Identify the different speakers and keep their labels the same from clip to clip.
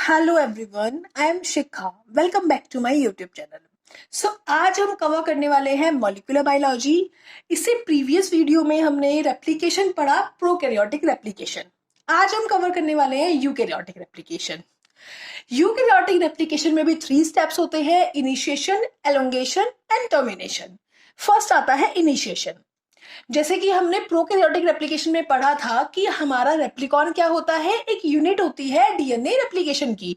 Speaker 1: Hello everyone, I am Shikha. Welcome back to my YouTube channel. आज हम cover करने वाले हैं मॉलिक्यूलर बायोलॉजी। इससे प्रीवियस वीडियो में हमने रेप्लिकेशन पढ़ा, प्रोकैरियोटिक रेप्लिकेशन। आज हम कवर करने वाले हैं यूकैरियोटिक रेप्लिकेशन। यूकैरियोटिक रेप्लिकेशन में भी 3 स्टेप्स होते हैं: initiation, elongation and termination. First आता है इनिशिएशन। जैसे कि हमने प्रोकैरियोटिक रेप्लिकेशन में पढ़ा था कि हमारा रेप्लिकॉन क्या होता है, एक यूनिट होती है डीएनए रेप्लिकेशन की।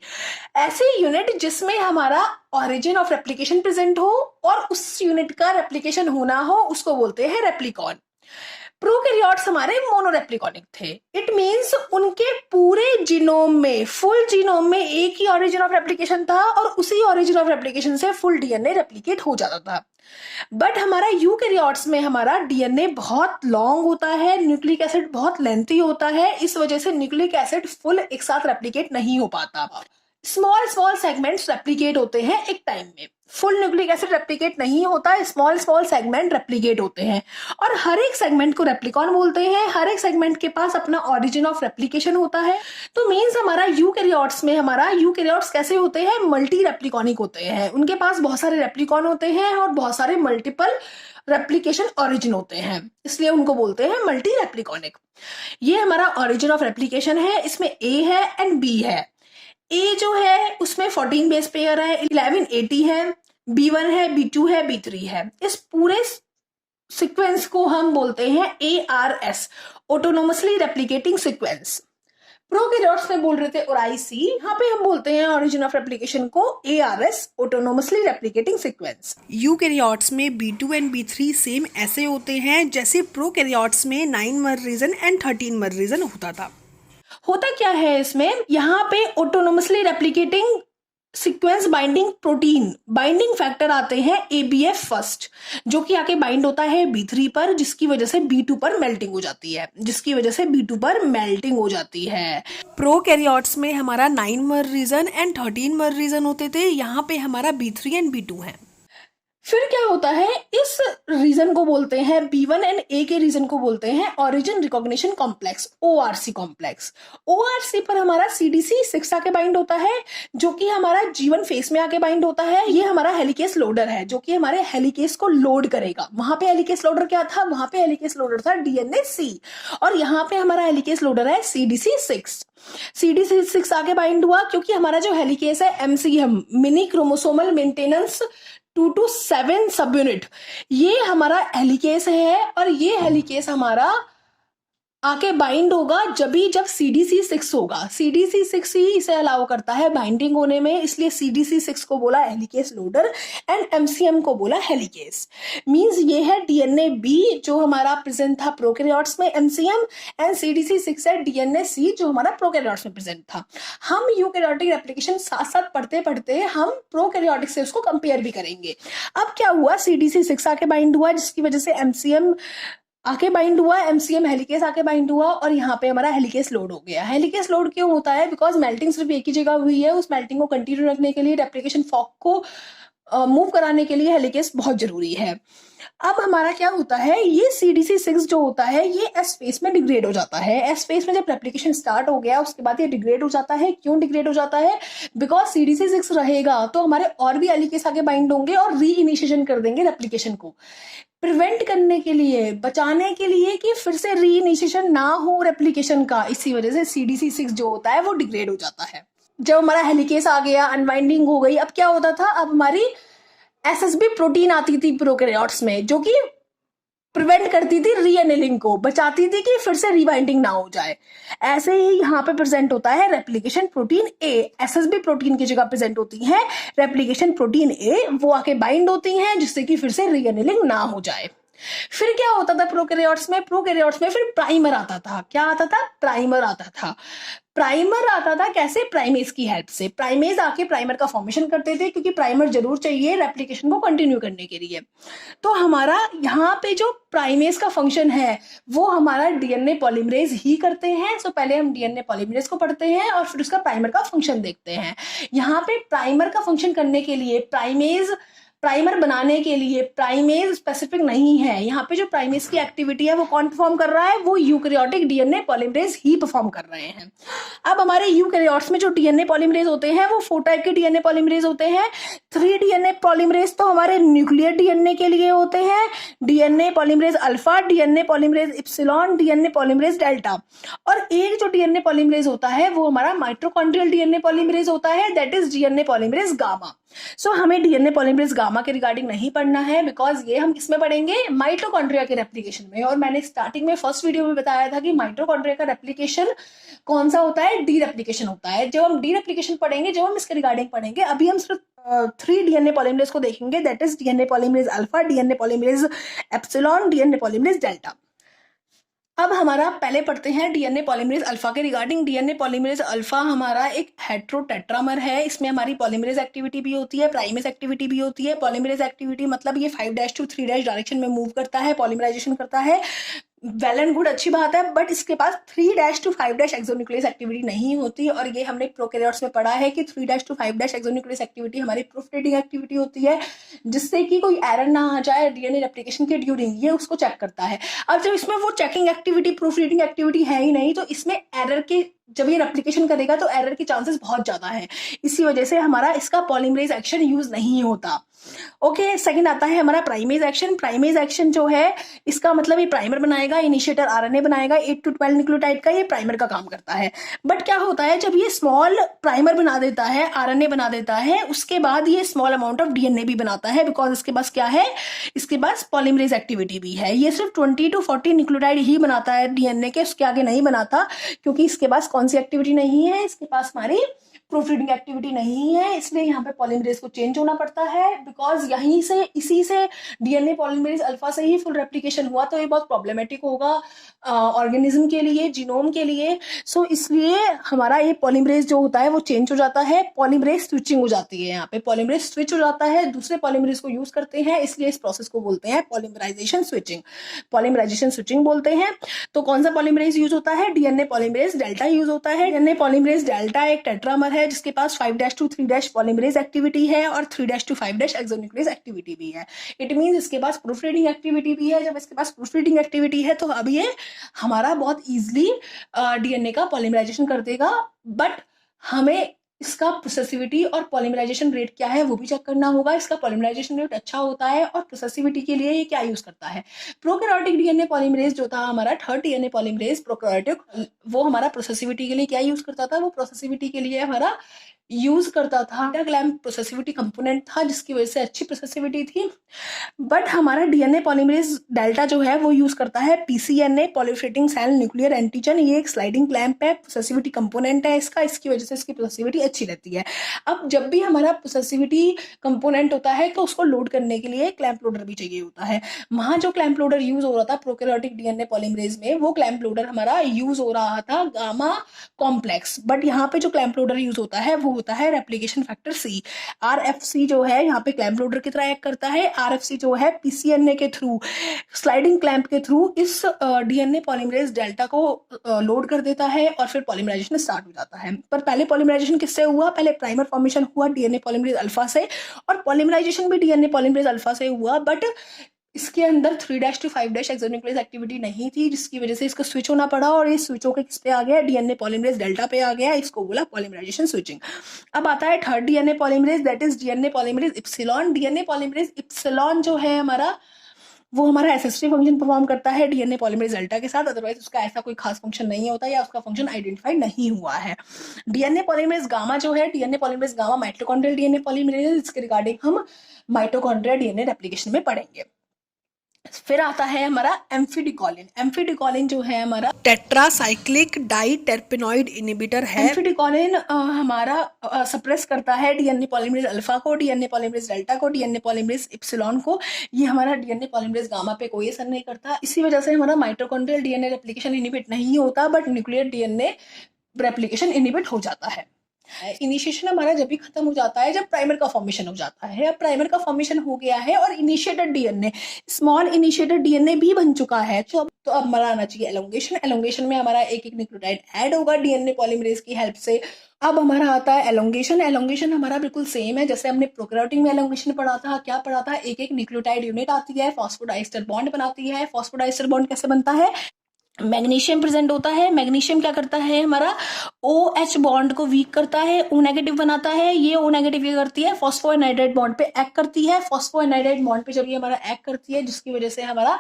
Speaker 1: ऐसी यूनिट जिसमें हमारा ऑरिजिन ऑफ रेप्लिकेशन प्रेजेंट हो और उस यूनिट का रेप्लिकेशन होना हो, उसको बोलते हैं रेप्लिकॉन। प्रोकैरियोट्स हमारे मोनोरेप्लिकॉनिक थे। इट मींस उनके पूरे जीनोम में, फुल जीनोम में एक ही ऑरिजिन ऑफ रेप्लिकेशन था और उसी ऑरिजिन ऑफ रेप्लिकेशन से फुल डीएनए रेप्लिकेट हो जाता था। बट हमारा यूकैरियोट्स में हमारा डीएनए बहुत लॉन्ग होता है, न्यूक्लिक एसिड बहुत लेंथी होता है, इस वजह से न्यूक्लिक एसिड फुल एक साथ रेप्लिकेट नहीं हो पाता। स्मॉल सेगमेंट्स रेप्लिकेट होते हैं एक टाइम में। फुल न्यूक्लिक एसिड रेप्लिकेट नहीं होता, स्मॉल सेगमेंट रेप्लिकेट होते हैं और हर एक सेगमेंट को रेप्लिकॉन बोलते हैं। हर एक सेगमेंट के पास अपना ऑरिजिन ऑफ रेप्लिकेशन होता है। तो मींस हमारा यूकैरियोट्स कैसे होते हैं? मल्टी रेप्लिकॉनिक होते हैं। उनके पास बहुत सारे रेप्लिकॉन होते हैं और बहुत सारे मल्टीपल रेप्लिकेशन ऑरिजिन होते हैं, इसलिए उनको बोलते हैं मल्टी रेप्लिकॉनिक। ये हमारा ऑरिजिन ऑफ रेप्लिकेशन है। इसमें ए है एंड बी है। ए जो है उसमें 14 बेस पेयर है, 11 80 है, B1 है, B2 है, B3 है। इस पूरे सीक्वेंस को हम बोलते हैं ARS, autonomously replicating sequence. Prokaryotes में बोल रहे थे और IC, यहाँ पे हम बोलते हैं ओरिजिन ऑफ रेप्लिकेशन को ARS, autonomously replicating sequence. Eukaryotes में B2 एंड B3 सेम ऐसे होते हैं जैसे प्रोकैरियोट्स में 9 मर रीजन एंड 13 मर रीजन होता था। होता क्या है इसमें? यहाँ पे autonomously replicating sequence binding protein, binding factor आते हैं ABF फर्स्ट, जो कि आके बाइंड होता है B3 पर, जिसकी वजह से B2 पर मेल्टिंग हो जाती है। प्रोकैरियोट्स में हमारा 9 मर रीजन एंड 13 मर रीजन होते थे, यहाँ पे हमारा B3 एंड B2 है। फिर क्या होता है, इस रीजन को बोलते हैं, B1 एंड A के रीजन को बोलते हैं origin recognition complex, ORC complex. ORC पर हमारा CDC6 आके बाइंड होता है, जो कि हमारा G1 फेस में आके बाइंड होता है। ये हमारा हेलिकेस लोडर है, जो कि हमारे हेलिकेस को लोड करेगा। वहां पे हेलिकेस लोडर क्या था? वहां पे हेलिकेस लोडर था DNA-C और यहाँ पे हमारा हेलिकेस लोडर है CDC6। CDC6 आके बाइंड हुआ क्योंकि हमारा जो हेलिकेस है MCM, mini chromosomal maintenance 2 to 7 सब यूनिट, ये हमारा हेलिकेस है और ये हेलिकेस हमारा आके बाइंड होगा जब CDC6 होगा। CDC6 ही इसे अलाउ करता है बाइंडिंग होने में, इसलिए CDC6 को बोला हेलिकेस लोडर एंड MCM को बोला हेलिकेस। मींस ये है DNA-B जो हमारा प्रेजेंट था प्रोकैरियोट्स में MCM, एंड CDC6 है DNA-C जो हमारा प्रोकैरियोट्स में प्रेजेंट था। हम यूकैरियोटिक रेप्लिकेशन साथ साथ पढ़ते पढ़ते हम प्रोकैरियोटिक से उसको कंपेयर भी करेंगे। अब क्या हुआ, CDC6 आके बाइंड हुआ जिसकी वजह से MCM आके बाइंड हुआ, MCM हेलिकेस आके बाइंड हुआ और यहाँ पे हमारा हेलिकेस लोड हो गया। हेलिकेस लोड क्यों होता है? बिकॉज मेल्टिंग सिर्फ एक ही जगह हुई है, उस मेल्टिंग को कंटिन्यू रखने के लिए, रेप्लिकेशन फॉर्क को मूव कराने के लिए हेलिकेस बहुत जरूरी है। अब हमारा क्या होता है, ये CDC6 जो होता है ये S फेस में डिग्रेड हो जाता है। S फेस में जब रेप्लिकेशन स्टार्ट हो गया उसके बाद ये डिग्रेड हो जाता है। क्यों डिग्रेड हो जाता है? बिकॉज CDC6 रहेगा तो हमारे और भी हेलिकेस आगे बाइंड होंगे और री इनिशिएशन कर देंगे रेप्लिकेशन को, प्रिवेंट करने के लिए, बचाने के लिए कि फिर से री इनिशिएशन ना हो रेप्लिकेशन का। इसी वजह से CDC6 जो होता है वो डिग्रेड हो जाता है। जब हमारा हेलिकेस आ गया, अनवाइंडिंग हो गई, अब क्या होता था, अब हमारी SSB प्रोटीन आती थी प्रोकैरियोट्स में जो कि प्रिवेंट करती थी रीएनेलिंग को, बचाती थी कि फिर से रीबाइंडिंग ना हो जाए। ऐसे ही यहाँ पे प्रेजेंट होता है replication protein A। SSB protein की जगह प्रेजेंट होती है रेप्लिकेशन प्रोटीन A, वो आके बाइंड होती हैं जिससे कि फिर से रीएनेलिंग ना हो जाए। फिर क्या होता था प्रोकैरियोट्स में फिर प्राइमर आता था। क्या आता था? प्राइमर आता था। कैसे? प्राइमेज की हेल्प से। प्राइमेज आके प्राइमर का फॉर्मेशन करते थे क्योंकि प्राइमर जरूर चाहिए रेप्लिकेशन को कंटिन्यू करने के लिए। तो हमारा यहाँ पे जो प्राइमेज का फंक्शन है वो हमारा DNA पॉलीमरेज ही करते हैं। सो पहले हम DNA पॉलीमरेज को पढ़ते हैं और फिर उसका प्राइमर का फंक्शन देखते हैं। यहाँ पे प्राइमर का फंक्शन करने के लिए प्राइमेज प्राइमर बनाने के लिए प्राइमेज स्पेसिफिक नहीं है। यहाँ पे जो प्राइमेज की एक्टिविटी है वो कौन परफॉर्म कर रहा है, वो यूकैरियोटिक डीएनए पॉलीमरेज ही परफॉर्म कर रहे हैं। अब हमारे यूकैरियोट्स में जो डीएनए पॉलीमरेज होते हैं वो 4 टाइप के डीएनए पॉलीमरेज होते हैं। 3 डीएनए पॉलीमरेज तो हमारे न्यूक्लियर डीएनए के लिए होते हैं, DNA polymerase alpha, DNA polymerase epsilon, DNA polymerase delta. और एक जो डीएनए पॉलीमरेज होता है वो हमारा माइटोकॉन्ड्रियल डीएनए पॉलीमरेज होता है, that is DNA polymerase gamma. So हमें डीएनए पॉलीमरेज गामा के रिगार्डिंग नहीं पढ़ना है, बिकॉज ये हम किसमें पढ़ेंगे, माइटोकॉन्ड्रिया के रेप्लिकेशन में। और मैंने स्टार्टिंग में फर्स्ट वीडियो में बताया था कि माइटोकॉन्ड्रिया का रेप्लिकेशन कौन सा होता है, डी रेप्लिकेशन होता है। जब हम डी रेप्लिकेशन पढ़ेंगे, जब हम इसके रिगार्डिंग पढ़ेंगे, अभी हम सिर्फ 3 डीएनए पॉलीमरेज को देखेंगे, that is DNA polymerase alpha, DNA polymerase epsilon, DNA polymerase delta. अब हमारा पहले पढ़ते हैं डीएनए पॉलीमरेज अल्फा के रिगार्डिंग। डीएनए पॉलीमरेज अल्फा हमारा एक हेट्रोटेट्रामर है। इसमें हमारी पॉलीमरेज एक्टिविटी भी होती है, प्राइमेज एक्टिविटी भी होती है। पॉलीमरेज एक्टिविटी मतलब ये 5' to 3' डायरेक्शन में मूव करता है, पॉलीमराइजेशन करता है, वेल एंड गुड, अच्छी बात है। बट इसके पास 3' to 5' एक्सोन्यूक्लियस एक्टिविटी नहीं होती। और ये हमने प्रोकैरियोट्स में पढ़ा है कि 3' to 5' एक्सोन्यूक्लियस एक्टिविटी हमारी प्रूफ रीडिंग एक्टिविटी होती है, जिससे कि कोई एरर ना आ जाए डीएनए रेप्लिकेशन के ड्यूरिंग, ये उसको चेक करता है। अब जब इसमें वो checking activity, proof reading activity है ही नहीं, तो इसमें एरर के, जब ये रेप्लिकेशन करेगा तो एरर के चांसेस बहुत ज्यादा है। इसी वजह से हमारा इसका पॉलीमरेज एक्शन यूज नहीं होता। ओके, सेकंड आता है हमारा प्राइमेज एक्शन। प्राइमेज एक्शन जो है, इसका मतलब ये प्राइमर बनाएगा, इनिशिएटर आरएनए बनाएगा 8 to 12 न्यूक्लियोटाइड का, ये प्राइमर का काम करता है। बट क्या होता है, जब ये स्मॉल प्राइमर बना देता है, आरएनए बना देता है, उसके बाद ये स्मॉल अमाउंट ऑफ डीएनए भी बनाता है, बिकॉज इसके पास क्या है, इसके पास पॉलीमरेज एक्टिविटी भी है। ये सिर्फ 20 to 40 न्यूक्लियोटाइड ही बनाता है डीएनए के, उसके आगे नहीं बनाता, क्योंकि इसके पास कौन सी एक्टिविटी नहीं है, इसके पास हमारी प्रूफ रीडिंग एक्टिविटी नहीं है। इसलिए यहाँ पे पॉलीमरेज को चेंज होना पड़ता है, बिकॉज यहीं से, इसी से डीएनए पॉलीमरेज अल्फा से ही फुल रेप्लिकेशन हुआ, तो ये बहुत प्रॉब्लमेटिक होगा ऑर्गेनिज्म के लिए, जीनोम के लिए। सो इसलिए हमारा ये पॉलीमरेज जो होता है वो चेंज हो जाता है, पॉलीमरेज स्विचिंग हो जाती है। यहाँ पे पॉलीमरेज स्विच हो जाता है, दूसरे पॉलीमरेज को यूज करते हैं, इसलिए इस प्रोसेस को बोलते हैं पॉलीमराइजेशन स्विचिंग। पॉलीमराइजेशन स्विचिंग बोलते हैं। तो कौन सा पॉलीमरेज यूज होता है, डीएनए पॉलीमरेज डेल्टा यूज होता है। डीएनए पॉलीमरेज डेल्टा एक टेट्रामर है, जिसके पास 5' to 3' पॉलीमरेज एक्टिविटी है और 3' to 5' एक्सोन्यूक्लियस एक्टिविटी भी है। इट मींस इसके पास प्रूफ रीडिंग एक्टिविटी भी है। जब इसके पास प्रूफ रीडिंग एक्टिविटी है तो अब ये हमारा बहुत इजीली डीएनए का पॉलीमराइजेशन कर देगा। बट हमें इसका प्रोसेसिविटी और पॉलीमराइजेशन रेट क्या है वो भी चेक करना होगा। इसका पॉलीमराइजेशन रेट अच्छा होता है, और प्रोसेसिविटी के लिए ये क्या यूज करता है, प्रोकैरियोटिक डीएनए पॉलीमरेज जो था हमारा, 3rd डीएनए पॉलीमरेज प्रोकैरियोटिक, वो हमारा प्रोसेसिविटी के लिए क्या यूज करता था, वो प्रोसेसिविटी के लिए हमारा यूज करता था क्लैम्प प्रोसेसिविटी कंपोनेंट था, जिसकी वजह से अच्छी प्रोसेसिविटी थी। बट हमारा डीएनए पॉलीमरेज डेल्टा जो है वो यूज करता है पीसीएनए, पॉलीफेटिंग सेल न्यूक्लियर एंटीजन। ये एक स्लाइडिंग क्लैम्प है, प्रोसेसिविटी कंपोनेंट है इसका, इसकी वजह से इसकी प्रोसेसिविटी अच्छी रहती है। अब जब भी हमारा प्रोसेसिविटी कंपोनेंट होता है तो उसको लोड करने के लिए क्लैम्प लोडर भी चाहिए होता है। वहां जो क्लैम्प लोडर यूज हो रहा था प्रोकैरियोटिक डीएनए पॉलीमरेज में, वो क्लैम्प लोडर हमारा यूज हो रहा था गामा कॉम्प्लेक्स। बट यहाँ पे जो क्लैम्प लोडर यूज होता है वो होता है रेप्लिकेशन फैक्टर सी। आरएफसी जो है यहाँ पे क्लैम्प लोडर की तरह एक्ट करता है। आरएफसी जो है पीसीएनए के थ्रू, स्लाइडिंग क्लैम्प के थ्रू इस डीएनए पॉलीमरेज डेल्टा को लोड कर देता है, और फिर पॉलीमराइजेशन स्टार्ट हो जाता है। पर पहले पॉलीमराइजेशन किससे हुआ, पहले प्राइमर फॉर्मेशन हुआ डीएनए पॉलीमरेज अल्फा से, और पॉलीमराइजेशन भी डीएनए पॉलीमरेज अल्फा से हुआ। बट इसके अंदर 3' to 5' एक्सोन्यूक्लियस एक्टिविटी नहीं थी, जिसकी वजह से इसको स्विच होना पड़ा, और ये स्विच होकर किस पे आ गया, डीएनए पॉलीमरेज डेल्टा पे आ गया। इसको बोला पॉलीमराइजेशन स्विचिंग। अब आता है 3rd DNA polymerase, that is DNA polymerase epsilon. DNA polymerase epsilon जो है हमारा, वो हमारा एसिस्टिव फंक्शन परफॉर्म करता है डीएनए पॉलीमरेज डेल्टा के साथ, अदरवाइज उसका ऐसा कोई खास फंक्शन नहीं होता, या उसका फंक्शन आइडेंटिफाई नहीं हुआ है। डीएनए पॉलीमरेज गामा जो है, DNA polymerase gamma mitochondrial DNA polymerase, इसके रिगार्डिंग हम माइटोकॉन्ड्रियल डीएनए रेप्लिकेशन में पढ़ेंगे। फिर आता है हमारा एम्फिडिकॉलिन। एम्फिडिकॉलिन जो है हमारा टेट्रासाइक्लिक डाइटरपेनॉइड इनहिबिटर है। एम्फिडिकॉलिन हमारा सप्रेस करता है डीएनए पॉलीमरेज अल्फा को, डीएनए पॉलीमरेज डेल्टा को, डीएनए पॉलीमरेज इप्सिलॉन को। ये हमारा डीएनए पॉलीमरेज गामा पे कोई असर नहीं करता। इसी वजह से हमारा माइटोकॉन्ड्रियल डीएनए रेप्लिकेशन इनहिबिट नहीं होता, but nuclear DNA replication inhibit हो जाता है। इनिशिएशन हमारा जब भी खत्म हो जाता है जब प्राइमर का फॉर्मेशन हो जाता है। अब प्राइमर का फॉर्मेशन हो गया है और initiated DNA, small initiated DNA भी बन चुका है। तो अब हमारा आना चाहिए एलोंगेशन। एलोंगेशन में हमारा एक एक न्यूक्लियोटाइड ऐड होगा डीएनए पॉलीमरेज की हेल्प से। अब हमारा आता है एलोंगेशन। एलोंगेशन हमारा बिल्कुल सेम है जैसे हमने प्रोकैरियोटिक में एलोंगेशन पढ़ा था। क्या पढ़ा था? एक एक न्यूक्लियोटाइड यूनिट आती है, फॉस्फोडाइस्टर बॉन्ड बनाती है। फॉस्फोडाइस्टर बॉन्ड कैसे बनता है? मैग्नीशियम प्रेजेंट होता है। मैग्नीशियम क्या करता है? हमारा OH बॉन्ड को वीक करता है, O नेगेटिव बनाता है। ये O नेगेटिव क्या करती है? फॉस्फोएनाइड्राइड बॉन्ड पे एक्ट करती है। फॉस्फोएनाइड्राइड बॉन्ड पे जब ये हमारा एक्ट करती है जिसकी वजह से हमारा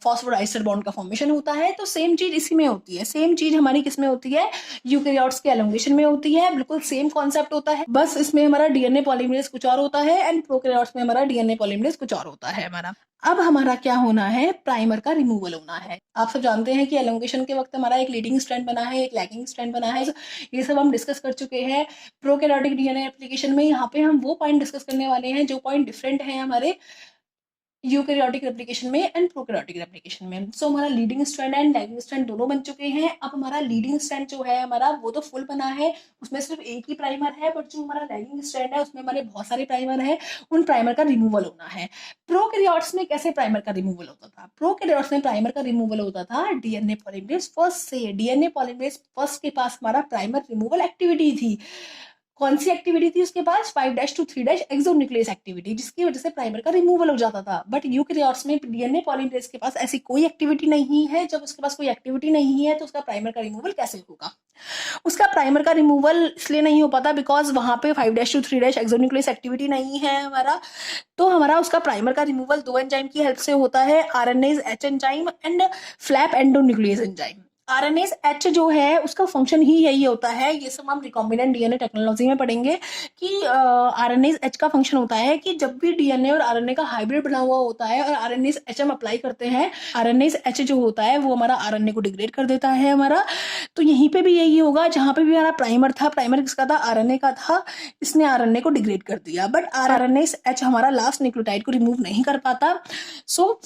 Speaker 1: फॉस्फोडाइस्टर बॉन्ड का फॉर्मेशन होता है। तो सेम चीज इसी में होती है। सेम चीज हमारी किस में होती है? यूकैरियोट्स के एलोंगेशन में होती है। बिल्कुल सेम कॉन्सेप्ट होता है, बस इसमें हमारा डीएनए पॉलीमरेज कुछ और होता है एंड प्रोकैरियोट्स में हमारा डीएनए पॉलीमरेज कुछ और होता है हमारा। अब हमारा क्या होना है? प्राइमर का रिमूवल होना है। आप सब जानते हैं कि एलोंगेशन के वक्त हमारा एक लीडिंग स्ट्रैंड बना है, एक लैगिंग स्ट्रैंड बना है। ये सब हम डिस्कस कर चुके हैं प्रोकैरियोटिक डीएनए एप्लीकेशन में। यहाँ पे हम वो पॉइंट डिस्कस करने वाले हैं जो पॉइंट डिफरेंट है हमारे यूकैरियोटिक रेप्लिकेशन में एंड प्रोकैरियोटिक रेप्लिकेशन में। सो हमारा leading strand and lagging strand दोनों बन चुके हैं। अब हमारा लीडिंग स्ट्रैंड जो है हमारा वो तो फुल बना है, उसमें सिर्फ एक ही प्राइमर है। बट जो हमारा लैगिंग स्ट्रैंड है उसमें हमारे बहुत सारे प्राइमर है। उन प्राइमर का रिमूवल होना है। प्रोकैरियोट्स में कैसे प्राइमर का रिमूवल होता था? प्रोकैरियोट्स में प्राइमर का रिमूवल होता था डीएनए पॉलीमरेज फर्स्ट से। डीएनए पॉलीमरेज फर्स्ट के पास हमारा प्राइमर रिमूवल एक्टिविटी थी। कौन सी एक्टिविटी थी उसके पास? 5' to 3' एक्सोन्यूक्लियस एक्टिविटी, जिसकी वजह से प्राइमर का रिमूवल हो जाता था। बट यूकैरियोट्स में डीएनए पॉलीमरेज के पास ऐसी कोई एक्टिविटी नहीं है। जब उसके पास कोई एक्टिविटी नहीं है तो उसका प्राइमर का रिमूवल कैसे होगा? उसका प्राइमर का रिमूवल इसलिए नहीं हो पाता बिकॉज वहां पे 5' to 3' एक्सोन्यूक्लियस एक्टिविटी नहीं है हमारा। तो हमारा उसका प्राइमर का रिमूवल दो एंजाइम की हेल्प से होता है, RNase H enzyme and flap endonuclease enzyme. RNase H जो है उसका फंक्शन ही यही होता है। ये सब हम रिकॉम्बिनेंट डीएनए टेक्नोलॉजी में पढ़ेंगे कि आरएनएज एच का फंक्शन होता है कि जब भी डीएनए और आरएनए का हाइब्रिड बना हुआ होता है और आरएनएज एच हम अप्लाई करते हैं, आरएनएज एच जो होता है वो हमारा आरएनए को डिग्रेड कर देता है हमारा। तो यहीं पे भी यही होगा, जहां पे भी हमारा प्राइमर था, प्राइमर किसका था? आरएनए का था। इसने आरएनए को डिग्रेड कर दिया। बट आरएनएज एच हमारा लास्ट न्यूक्लियोटाइड को रिमूव नहीं कर पाता। सो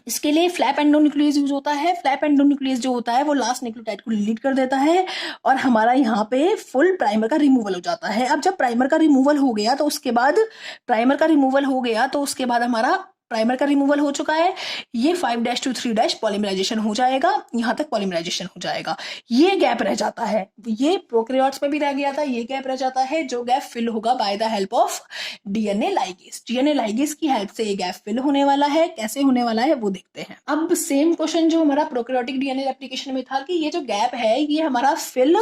Speaker 1: इसके लिए फ्लैप एंडोन्यूक्लियस यूज होता है। फ्लैप एंडोन्यूक्लियस जो होता है वो लास्ट न्यूक्लियोटाइड को डिलीट कर देता है और हमारा यहाँ पे फुल प्राइमर का रिमूवल हो जाता है। अब जब प्राइमर का रिमूवल हो गया तो उसके बाद हमारा प्राइमर का रिमूवल हो चुका है। ये 5' to 3' पॉलीमराइजेशन हो जाएगा, यहाँ तक पॉलीमराइजेशन हो जाएगा। ये गैप रह जाता है, ये प्रोकैरियोट्स में भी रह गया था। ये गैप रह जाता है जो गैप फिल होगा by the help of DNA ligase. DNA ligase की हेल्प से ये गैप फिल होने वाला है। कैसे होने वाला है वो देखते हैं। अब सेम क्वेश्चन जो हमारा प्रोकैरियोटिक डीएनए एप्लीकेशन में था कि ये जो गैप है ये हमारा फिल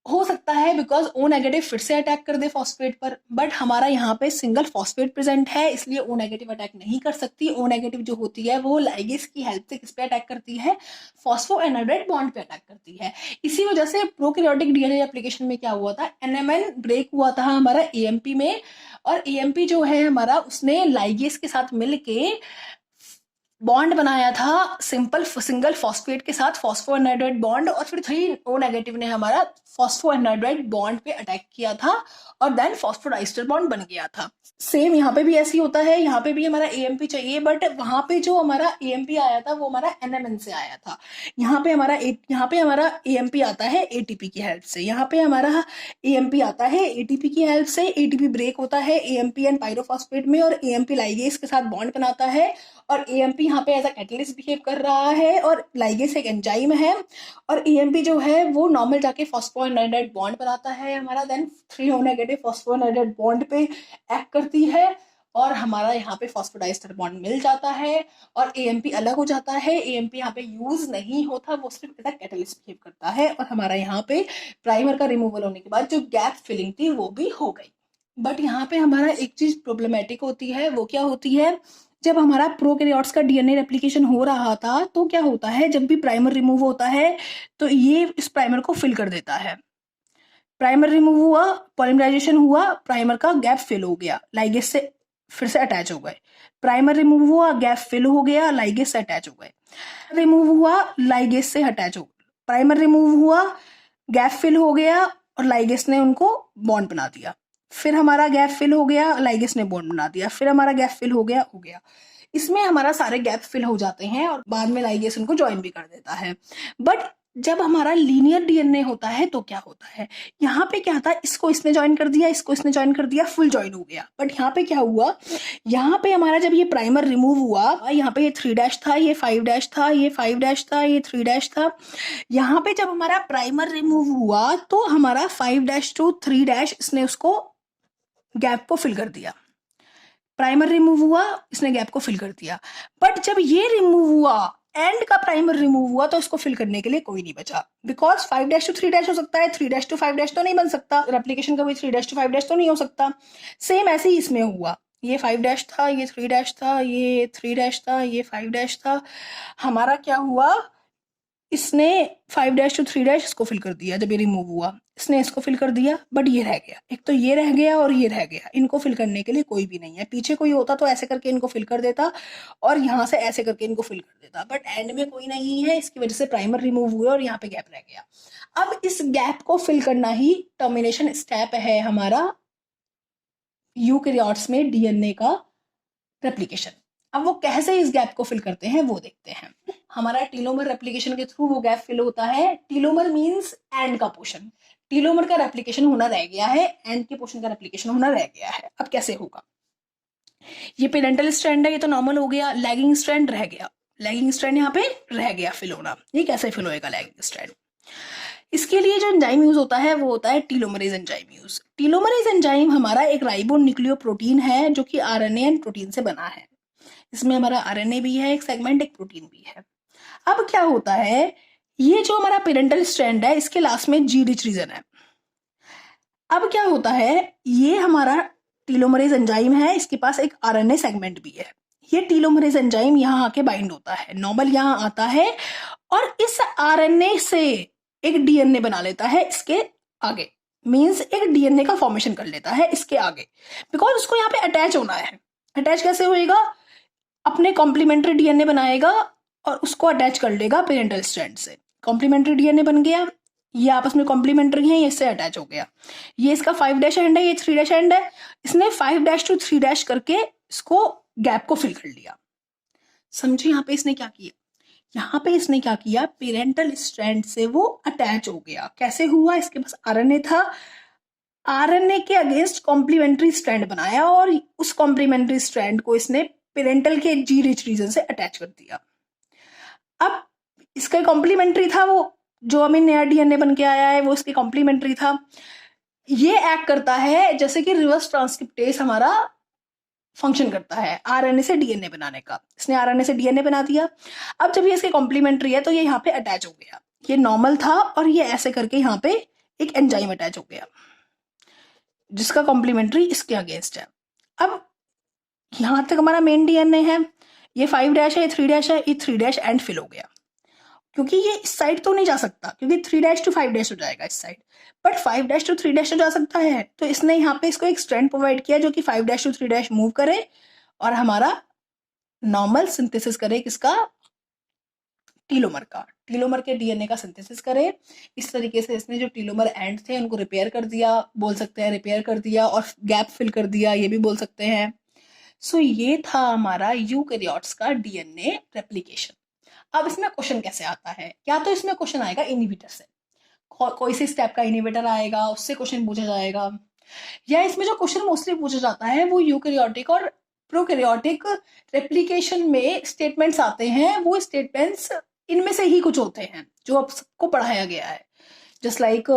Speaker 1: हो सकता है बिकॉज O नेगेटिव फिर से अटैक कर दे फॉस्फेट पर। बट हमारा यहाँ पे सिंगल फॉस्फेट प्रेजेंट है इसलिए O नेगेटिव अटैक नहीं कर सकती। O नेगेटिव जो होती है वो लाइगेज की हेल्प से किस पे अटैक करती है? फॉस्फोएनाइड्राइड बॉन्ड पे अटैक करती है। इसी वजह से प्रोकैरियोटिक डीएनए एप्लीकेशन में क्या हुआ था? NMN ब्रेक हुआ था हमारा AMP में, और AMP जो है हमारा उसने लाइगेज के साथ मिलके बॉन्ड बनाया था सिंगल फॉस्फेट के साथ, फॉस्फोएनाइड्राइड बॉन्ड, और फिर 3O नेगेटिव ने हमारा फॉस्फोएनाइड्राइड बॉन्ड पे अटैक किया था और देन फॉस्फोडाइस्टर बॉन्ड बन गया था। सेम यहाँ पे भी ऐसी होता है। यहाँ पे भी हमारा AMP चाहिए बट वहां पे जो हमारा AMP आया था वो हमारा NMN से आया था। यहाँ पे हमारा AMP आता है ATP की हेल्प से। यहाँ पे हमारा AMP आता है ATP की हेल्प से। ATP ब्रेक होता है AMP एंड पायरोफॉस्फेट में और AMP लाइगेज के साथ बॉन्ड बनाता है और AMP यहाँ पे एज अ कैटलिस्ट बिहेव कर रहा है और लाइगेज एक एंजाइम है और AMP जो है वो नॉर्मल जाके फॉस्फोएनाइड्राइड बॉन्ड बनाता है हमारा। देन 3O नेगेटिव फॉस्फोएनाइड्राइड बॉन्ड पे एक्ट करती है और हमारा यहाँ पे फॉस्फोडाइस्टर बॉन्ड मिल जाता है और AMP अलग हो जाता है। AMP यहाँ पे यूज नहीं होता, वो सिर्फ एज अ कैटलिस्ट बिहेव करता है और हमारा यहाँ पे प्राइमर का रिमूवल होने के बाद जो गैप फिलिंग थी वो भी हो गई। बट यहाँ पे हमारा एक चीज प्रॉब्लमेटिक होती है। वो क्या होती है? जब हमारा प्रोकैरियोट्स का डीएनए रेप्लिकेशन हो रहा था तो क्या होता है, जब भी प्राइमर रिमूव होता है तो ये इस प्राइमर को फिल कर देता है। प्राइमर रिमूव हुआ, पॉलीमराइजेशन हुआ, प्राइमर का गैप फिल हो गया, लाइगेज से फिर से अटैच हो गए। प्राइमर रिमूव हुआ, गैप फिल हो गया, लाइगेज से अटैच हो गए। रिमूव हुआ, लाइगेज से अटैच हो गए। प्राइमर रिमूव हुआ, गैप फिल हो गया और लाइगेज ने उनको बॉन्ड बना दिया। फिर हमारा गैप फिल हो गया, लाइगेज ने बॉन्ड बना दिया। फिर हमारा गैप फिल हो गया। इसमें हमारा सारे गैप फिल हो जाते हैं और बाद में लाइगेज उनको ज्वाइन भी कर देता है। बट जब हमारा लीनियर डीएनए होता है तो क्या होता है, यहाँ पे क्या था, इसको इसने ज्वाइन कर दिया, इसको इसने ज्वाइन कर दिया, फुल ज्वाइन हो गया। बट यहाँ पे क्या हुआ, यहाँ पे हमारा जब ये प्राइमर रिमूव हुआ, यहाँ पे ये 3' था, ये 5' था, ये 5' था, ये 3' था। यहाँ पे जब हमारा प्राइमर रिमूव हुआ तो हमारा 5' to 3' इसने उसको गैप को फिल कर दिया। प्राइमर रिमूव हुआ, इसने गैप को फिल कर दिया। बट जब ये रिमूव हुआ, एंड का प्राइमर रिमूव हुआ, तो इसको फिल करने के लिए कोई नहीं बचा, बिकॉज 5' to 3' हो सकता है, 3' to 5' तो नहीं बन सकता, रेप्लिकेशन का भी 3' to 5' तो नहीं हो सकता। सेम ऐसे ही इसमें हुआ, ये 5' था, ये 3' था, ये 3' था, ये 5' था। हमारा क्या हुआ, इसने 5' to 3' इसको फिल कर दिया। जब ये रिमूव हुआ, इसने इसको फिल कर दिया, बट ये रह गया। एक तो ये रह गया और ये रह गया, इनको फिल करने के लिए कोई भी नहीं है। पीछे कोई होता तो ऐसे करके इनको फिल कर देता, और यहाँ से ऐसे करके इनको फिल कर देता, बट एंड में कोई नहीं है, इसकी वजह से प्राइमर रिमूव हुआ और यहाँ पे गैप रह गया। अब इस गैप को फिल करना ही टर्मिनेशन स्टेप है हमारा यूकैरियोट्स में डीएनए का रेप्लिकेशन। अब वो कैसे इस गैप को फिल करते हैं वो देखते हैं। हमारा टीलोमर रेप्लिकेशन के थ्रू वो गैप फिल होता है। टीलोमर मींस एंड का पोर्शन, टीलोमर का रेप्लिकेशन होना रह गया है, एंड के पोर्शन का रेप्लिकेशन होना रह गया है। अब कैसे होगा, ये पेरेंटल स्ट्रैंड है, ये तो नॉर्मल हो गया, लैगिंग स्ट्रैंड रह गया, लैगिंग स्ट्रैंड यहाँ पे रह गया फिल होना। ये कैसे फिल होएगा लैगिंग स्ट्रैंड, इसके लिए जो एंजाइम यूज होता है वो होता है telomerase enzyme use. Telomerase enzyme हमारा एक राइबो न्यूक्लियोप्रोटीन है जो कि आरएनए एंड प्रोटीन से बना है। इसमें हमारा आरएनए भी है एक सेगमेंट, एक प्रोटीन भी है। अब क्या होता है, ये जो हमारा पेरेंटल स्ट्रैंड है इसके लास्ट में जी रिच रीजन है। अब क्या होता है, ये हमारा टीलोमरेज एंजाइम है, इसके पास एक आरएनए सेगमेंट भी है। ये टीलोमरेज एंजाइम यहाँ आके बाइंड होता है, नॉर्मल यहाँ आता है, और इस आरएनए से एक डीएनए बना लेता है इसके आगे, मींस एक डीएनए का फॉर्मेशन कर लेता है इसके आगे, बिकॉज उसको यहाँ पे अटैच होना है। अटैच कैसे होएगा, अपने कॉम्प्लीमेंट्री डीएनए बनाएगा और उसको अटैच कर लेगा पेरेंटल स्ट्रैंड से। कॉम्प्लीमेंट्री डीएनए बन गया, ये आपस में कॉम्प्लीमेंट्री है, इससे अटैच हो गया। ये इसका 5' एंड है, ये 3' एंड है, इसने 5' to 3' करके इसको गैप को फिल कर लिया। समझिए यहाँ पे इसने क्या किया, यहाँ पे इसने क्या किया, पेरेंटल स्ट्रैंड से वो अटैच हो गया। कैसे हुआ, इसके पास आरएनए था, आरएनए के अगेंस्ट कॉम्प्लीमेंट्री स्ट्रैंड बनाया और उस कॉम्प्लीमेंट्री स्ट्रैंड को इसने पेरेंटल के जी रिच रीजन से अटैच कर दिया। अब इसका कॉम्प्लीमेंट्री था, वो जो हमें नया डीएनए बन के आया है वो इसके कॉम्प्लीमेंट्री था। ये एक्ट करता है जैसे कि रिवर्स ट्रांसक्रिप्टेज हमारा फंक्शन करता है आरएनए से डीएनए बनाने का। इसने आरएनए से डीएनए बना दिया। अब जब ये इसके कॉम्प्लीमेंट्री है तो ये यहाँ पे अटैच हो गया, ये नॉर्मल था और ये ऐसे करके यहाँ पे एक एंजाइम अटैच हो गया जिसका कॉम्प्लीमेंट्री इसके अगेंस्ट है। अब यहाँ तक हमारा मेन डीएनए है, ये 5' है, ये 3' है, ये 3' एंड फिल हो गया, क्योंकि ये इस साइड तो नहीं जा सकता क्योंकि 3' to 5' हो जाएगा इस साइड, बट 5' to 3' तो जा सकता है। तो इसने यहाँ पे इसको एक स्ट्रैंड प्रोवाइड किया जो कि 5' to 3' मूव करे और हमारा नॉर्मल सिंथेसिस करे किसका, टीलोमर का, टीलोमर के डीएनए का सिंथेसिस करे। इस तरीके से इसने जो टीलोमर एंड थे उनको रिपेयर कर दिया, बोल सकते हैं रिपेयर कर दिया, और गैप फिल कर दिया, ये भी बोल सकते हैं। सो ये था हमारा यूकैरियोट्स का डीएनए रेप्लिकेशन। अब इसमें क्वेश्चन कैसे आता है, या तो इसमें क्वेश्चन आएगा इनहिबिटर से, कोई से स्टेप का इनहिबिटर आएगा उससे क्वेश्चन पूछा जाएगा, या इसमें जो क्वेश्चन मोस्टली पूछा जाता है वो यूकैरियोटिक और प्रोकैरियोटिक रेप्लिकेशन में स्टेटमेंट्स आते हैं। वो स्टेटमेंट्स इनमें से ही कुछ होते हैं जो अब सबको पढ़ाया गया है, जस्ट लाइक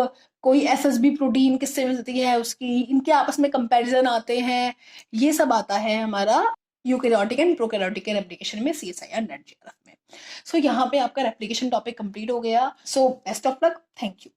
Speaker 1: कोई एसएसबी प्रोटीन किससे मिलती है उसकी, इनके आपस में कंपैरिजन आते हैं, ये सब आता है हमारा यूकैरियोटिक एंड प्रोकैरियोटिक के रेप्लिकेशन में CSIR-NET JRF में। सो यहाँ पे आपका रेप्लिकेशन टॉपिक कंप्लीट हो गया। So best of luck, thank you.